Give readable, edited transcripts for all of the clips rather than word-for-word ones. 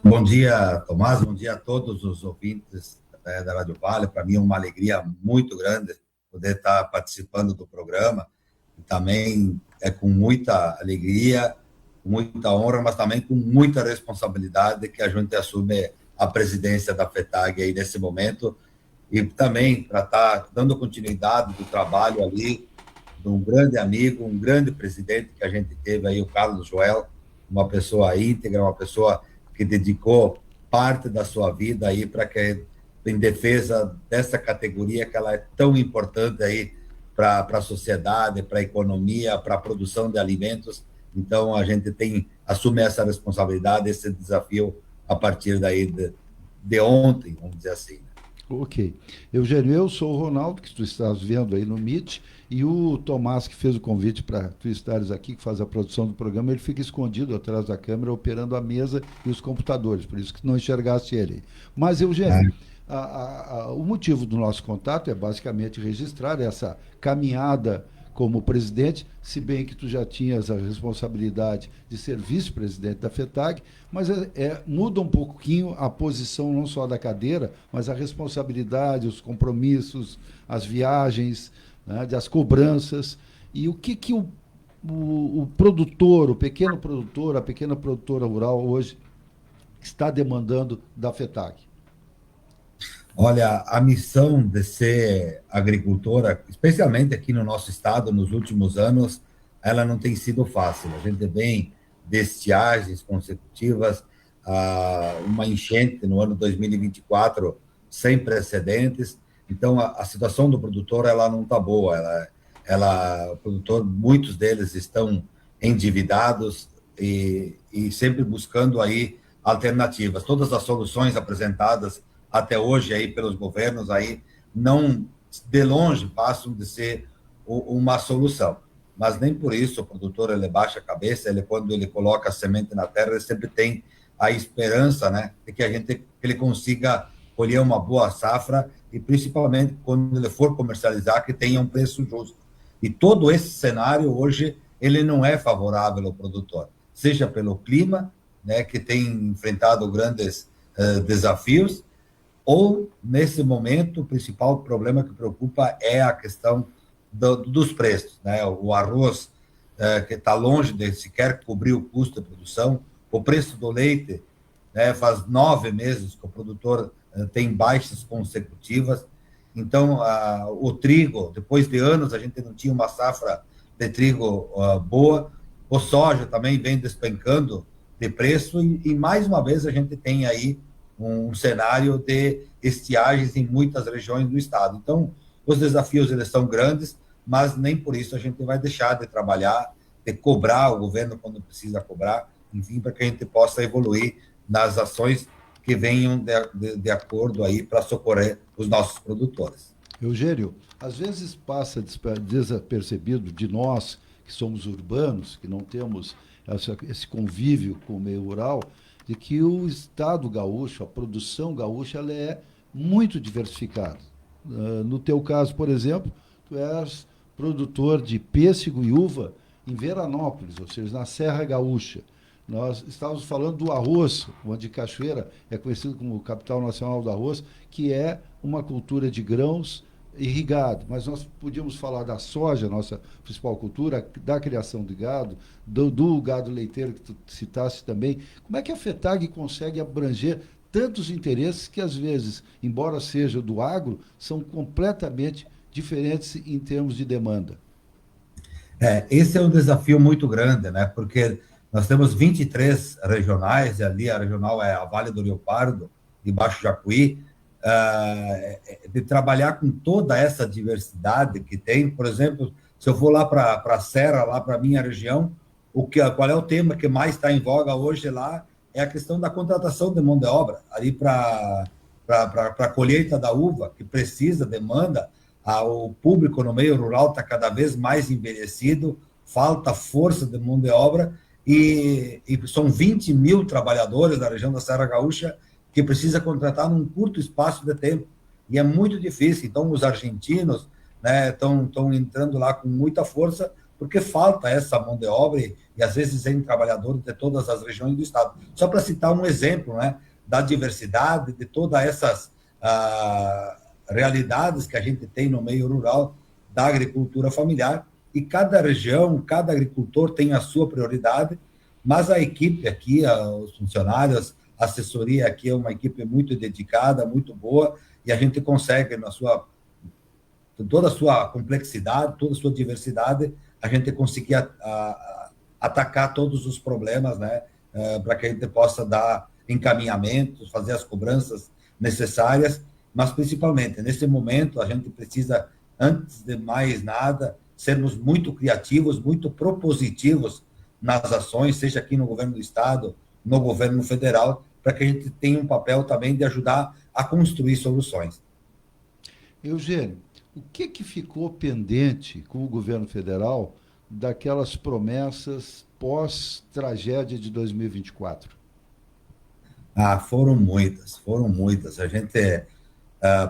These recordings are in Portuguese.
Bom dia, Tomás. Bom dia a todos os ouvintes da Rádio Vale. Para mim é uma alegria muito grande poder estar participando do programa. E também é com muita alegria, com muita honra, mas também com muita responsabilidade que a gente assume a presidência da FETAG aí nesse momento. E também para estar dando continuidade do trabalho ali de um grande amigo, um grande presidente que a gente teve aí, o Carlos Joel, uma pessoa íntegra, uma pessoa que dedicou parte da sua vida aí para que em defesa dessa categoria que ela é tão importante aí para a sociedade, para a economia, para a produção de alimentos. Então a gente assume essa responsabilidade, esse desafio a partir daí de ontem, vamos dizer assim. Ok. Eugênio, eu sou o Ronaldo, que tu estás vendo aí no Meet, e o Tomás, que fez o convite para tu estares aqui, que faz a produção do programa, ele fica escondido atrás da câmera, operando a mesa e os computadores, por isso que não enxergasse ele. Mas, Eugênio, o motivo do nosso contato é basicamente registrar essa caminhada como presidente, se bem que tu já tinhas a responsabilidade de ser vice-presidente da FETAG, mas muda um pouquinho a posição não só da cadeira, mas a responsabilidade, os compromissos, as viagens, né, as cobranças. E o que o produtor, o pequeno produtor, a pequena produtora rural hoje está demandando da FETAG? Olha, a missão de ser agricultora, especialmente aqui no nosso estado, nos últimos anos, ela não tem sido fácil. A gente vem de estiagens consecutivas, uma enchente no ano 2024 sem precedentes. Então, a situação do produtor ela não está boa. O produtor, muitos deles estão endividados e sempre buscando aí alternativas. Todas as soluções apresentadas até hoje aí pelos governos aí não de longe passam de ser uma solução, mas nem por isso o produtor ele baixa a cabeça, ele quando ele coloca a semente na terra ele sempre tem a esperança, né, de que ele consiga colher uma boa safra e principalmente quando ele for comercializar que tenha um preço justo. E todo esse cenário hoje ele não é favorável ao produtor, seja pelo clima, né, que tem enfrentado grandes desafios, ou, nesse momento, o principal problema que preocupa é a questão dos preços, né? O arroz, que está longe de sequer cobrir o custo de produção, o preço do leite, né? Faz 9 meses que o produtor tem baixas consecutivas, então, o trigo, depois de anos, a gente não tinha uma safra de trigo boa, o soja também vem despencando de preço, e mais uma vez a gente tem aí um cenário de estiagens em muitas regiões do estado. Então, os desafios eles são grandes, mas nem por isso a gente vai deixar de trabalhar, de cobrar o governo quando precisa cobrar, enfim, para que a gente possa evoluir nas ações que venham de acordo aí para socorrer os nossos produtores. Eugênio, às vezes passa desapercebido de nós, que somos urbanos, que não temos esse convívio com o meio rural, de que o estado gaúcho, a produção gaúcha, ela é muito diversificada. No teu caso, por exemplo, tu és produtor de pêssego e uva em Veranópolis, ou seja, na Serra Gaúcha. Nós estávamos falando do arroz, onde Cachoeira é conhecido como capital nacional do arroz, que é uma cultura de grãos irrigado, mas nós podíamos falar da soja, nossa principal cultura, da criação de gado, do gado leiteiro que tu citaste também. Como é que a FETAG consegue abranger tantos interesses que, às vezes, embora seja do agro, são completamente diferentes em termos de demanda? Esse é um desafio muito grande, né? Porque nós temos 23 regionais, e ali a regional é a Vale do Rio Pardo e Baixo Jacuí, de trabalhar com toda essa diversidade que tem. Por exemplo, se eu for lá para a Serra, lá para a minha região, qual é o tema que mais está em voga hoje lá? É a questão da contratação de mão de obra, ali para a colheita da uva, que precisa, demanda, o público no meio rural está cada vez mais envelhecido, falta força de mão de obra, e são 20 mil trabalhadores da região da Serra Gaúcha que precisa contratar num curto espaço de tempo, e é muito difícil. Então, os argentinos, né, estão entrando lá com muita força, porque falta essa mão de obra e às vezes vem trabalhadores de todas as regiões do estado. Só para citar um exemplo, né, da diversidade, de todas essas realidades que a gente tem no meio rural da agricultura familiar, e cada região, cada agricultor tem a sua prioridade, mas a equipe aqui, os funcionários, a assessoria aqui é uma equipe muito dedicada, muito boa, e a gente consegue, toda a sua complexidade, toda a sua diversidade, a gente conseguir atacar todos os problemas, né, para que a gente possa dar encaminhamentos, fazer as cobranças necessárias, mas principalmente, nesse momento, a gente precisa, antes de mais nada, sermos muito criativos, muito propositivos nas ações, seja aqui no governo do estado, no governo federal, para que a gente tenha um papel também de ajudar a construir soluções. Eugênio, o que ficou pendente com o governo federal daquelas promessas pós-tragédia de 2024? Foram muitas. A gente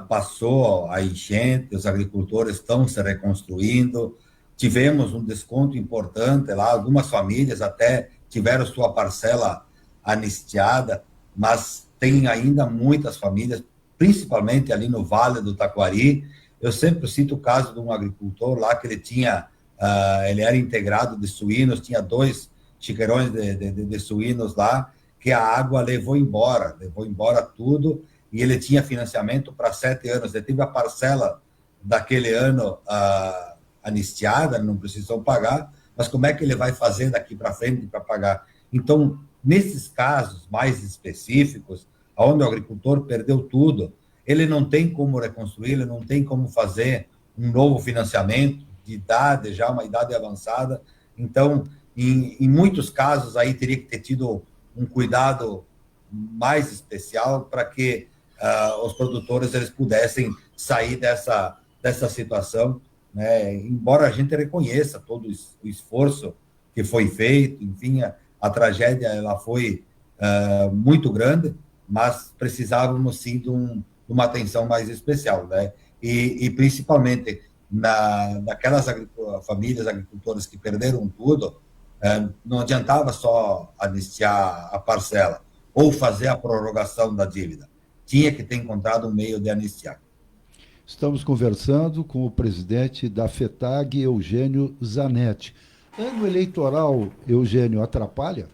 passou a enchente, os agricultores estão se reconstruindo, tivemos um desconto importante lá, algumas famílias até tiveram sua parcela anistiada, mas tem ainda muitas famílias, principalmente ali no Vale do Taquari. Eu sempre cito o caso de um agricultor lá que ele era integrado de suínos, tinha 2 chiqueirões de suínos lá, que a água levou embora tudo, e ele tinha financiamento para 7 anos. Ele teve a parcela daquele ano anistiada, não precisou pagar, mas como é que ele vai fazer daqui para frente para pagar? Então, nesses casos mais específicos, onde o agricultor perdeu tudo, ele não tem como reconstruir, ele não tem como fazer um novo financiamento de idade, já uma idade avançada. Então, em muitos casos, aí teria que ter tido um cuidado mais especial para que os produtores eles pudessem sair dessa situação, né? Embora a gente reconheça todo o esforço que foi feito, enfim, a tragédia ela foi muito grande, mas precisávamos sim de uma atenção mais especial, né? E principalmente naquelas famílias agricultoras que perderam tudo, não adiantava só anistiar a parcela ou fazer a prorrogação da dívida. Tinha que ter encontrado um meio de anistiar. Estamos conversando com o presidente da FETAG, Eugênio Zanetti. Ano eleitoral, Eugênio, atrapalha?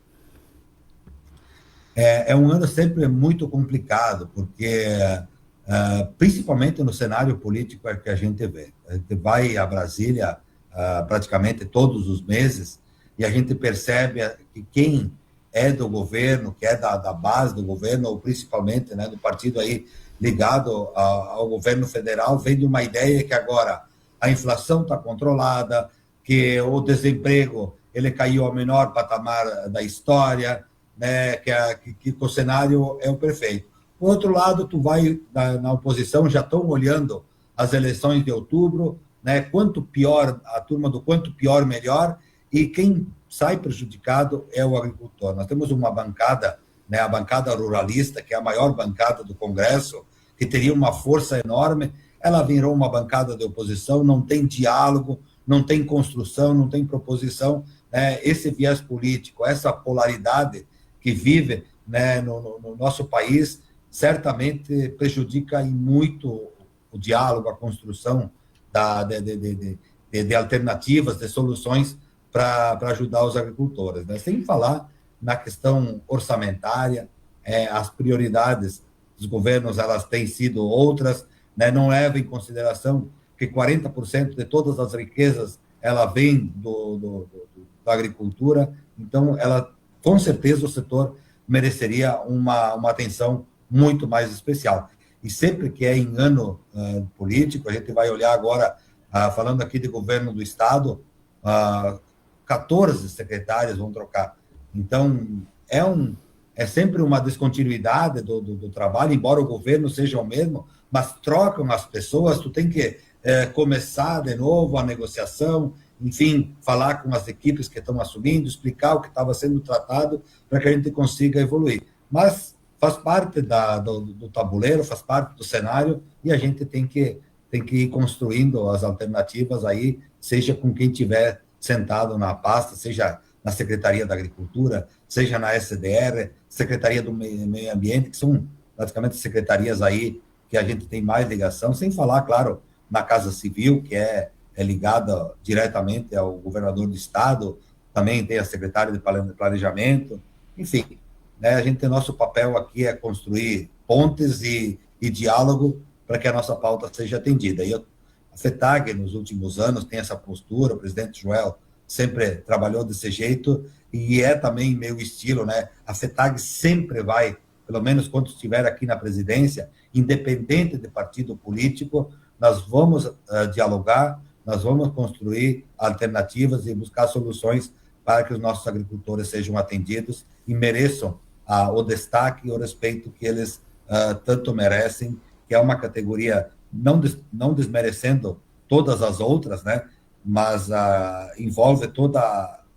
É um ano sempre muito complicado, porque, principalmente no cenário político que a gente vê. A gente vai a Brasília praticamente todos os meses e a gente percebe que quem é do governo, que é da base do governo, ou principalmente, né, do partido aí ligado ao governo federal, vem de uma ideia que agora a inflação está controlada, que o desemprego ele caiu ao menor patamar da história, né, que o cenário é o perfeito. Por outro lado, tu vai na oposição, já estão olhando as eleições de outubro, né, quanto pior, a turma do quanto pior, melhor, e quem sai prejudicado é o agricultor. Nós temos uma bancada, né, a bancada ruralista, que é a maior bancada do Congresso, que teria uma força enorme, ela virou uma bancada de oposição, não tem diálogo, não tem construção, não tem proposição, né? Esse viés político, essa polaridade que vive, né, no nosso país, certamente prejudica em muito o diálogo, a construção de alternativas, de soluções para ajudar os agricultores, né? Sem falar na questão orçamentária, as prioridades dos governos elas têm sido outras, né? Não leva em consideração que 40% de todas as riquezas ela vem da agricultura, então ela com certeza o setor mereceria uma atenção muito mais especial. E sempre que é em ano político, a gente vai olhar agora, falando aqui de governo do Estado, 14 secretários vão trocar. Então, é sempre uma descontinuidade do trabalho, embora o governo seja o mesmo, mas trocam as pessoas, tu tem que começar de novo a negociação, enfim, falar com as equipes que estão assumindo, explicar o que estava sendo tratado para que a gente consiga evoluir. Mas faz parte do tabuleiro, faz parte do cenário, e a gente tem que ir construindo as alternativas aí, seja com quem tiver sentado na pasta, seja na Secretaria da Agricultura, seja na SDR, Secretaria do Meio Ambiente, que são praticamente secretarias aí que a gente tem mais ligação, sem falar, claro, na Casa Civil, que é ligada diretamente ao governador do estado, também tem a secretária de Planejamento, enfim, né, a gente tem nosso papel aqui é construir pontes e diálogo para que a nossa pauta seja atendida. E a FETAG, nos últimos anos, tem essa postura, o presidente Joel sempre trabalhou desse jeito, e é também meu estilo, né? A FETAG sempre vai, pelo menos quando estiver aqui na presidência, independente de partido político, nós vamos dialogar, nós vamos construir alternativas e buscar soluções para que os nossos agricultores sejam atendidos e mereçam o destaque e o respeito que eles tanto merecem, que é uma categoria, não desmerecendo todas as outras, né? Mas envolve toda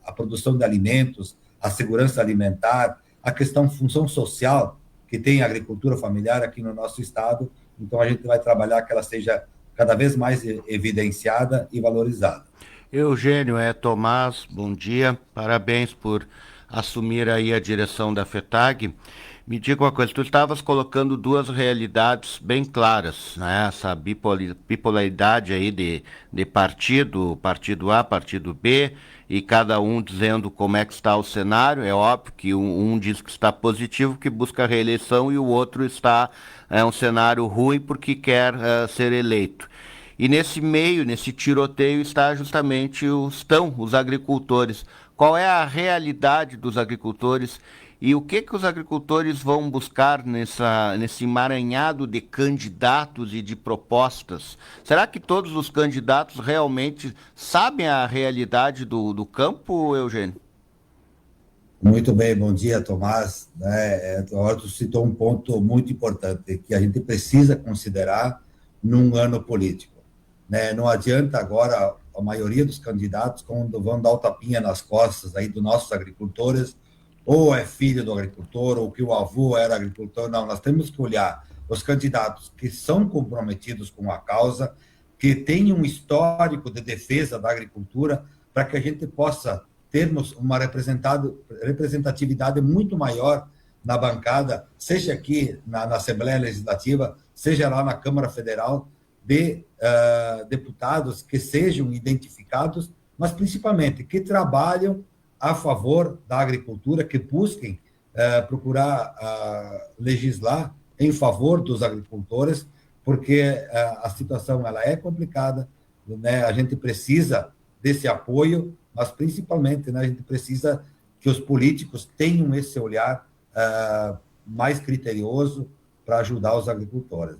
a produção de alimentos, a segurança alimentar, a questão função social que tem a agricultura familiar aqui no nosso estado. Então, a gente vai trabalhar que ela seja cada vez mais evidenciada e valorizada. Eugênio, Tomás, bom dia, parabéns por assumir aí a direção da FETAG. Me diga uma coisa, tu estavas colocando duas realidades bem claras, né? Essa bipolaridade aí de partido A, partido B, e cada um dizendo como é que está o cenário. É óbvio que um diz que está positivo, que busca a reeleição, e o outro está um cenário ruim porque quer ser eleito. E nesse meio, nesse tiroteio, estão os agricultores. Qual é a realidade dos agricultores e o que os agricultores vão buscar nesse emaranhado de candidatos e de propostas? Será que todos os candidatos realmente sabem a realidade do campo, Eugênio? Muito bem, bom dia, Tomás. Agora tu citou um ponto muito importante que a gente precisa considerar num ano político. Né? Não adianta agora a maioria dos candidatos, quando vão dar o tapinha nas costas aí dos nossos agricultores, ou é filho do agricultor, ou que o avô era agricultor. Não, nós temos que olhar os candidatos que são comprometidos com a causa, que têm um histórico de defesa da agricultura, para que a gente possa termos uma representatividade muito maior na bancada, seja aqui na Assembleia Legislativa, seja lá na Câmara Federal, de deputados que sejam identificados, mas principalmente que trabalham a favor da agricultura, que busquem procurar legislar em favor dos agricultores, porque a situação ela é complicada, né? A gente precisa desse apoio, mas principalmente, né, a gente precisa que os políticos tenham esse olhar mais criterioso para ajudar os agricultores.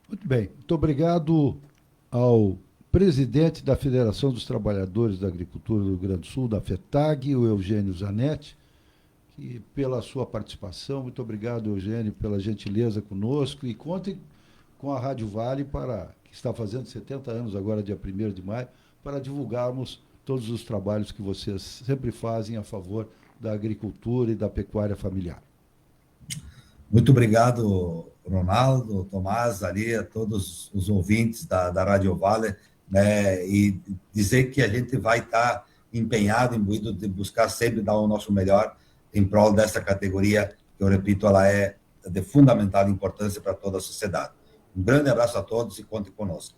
Muito bem, muito obrigado ao presidente da Federação dos Trabalhadores da Agricultura do Rio Grande do Sul, da FETAG, o Eugênio Zanetti, que, pela sua participação. Muito obrigado, Eugênio, pela gentileza conosco, e contem com a Rádio Vale, que está fazendo 70 anos agora, dia 1º de maio, para divulgarmos todos os trabalhos que vocês sempre fazem a favor da agricultura e da pecuária familiar. Muito obrigado, Ronaldo, Tomás, ali, a todos os ouvintes da Rádio Vale, né, e dizer que a gente vai estar empenhado, imbuído de buscar sempre dar o nosso melhor em prol dessa categoria, que eu repito, ela é de fundamental importância para toda a sociedade. Um grande abraço a todos e contem conosco.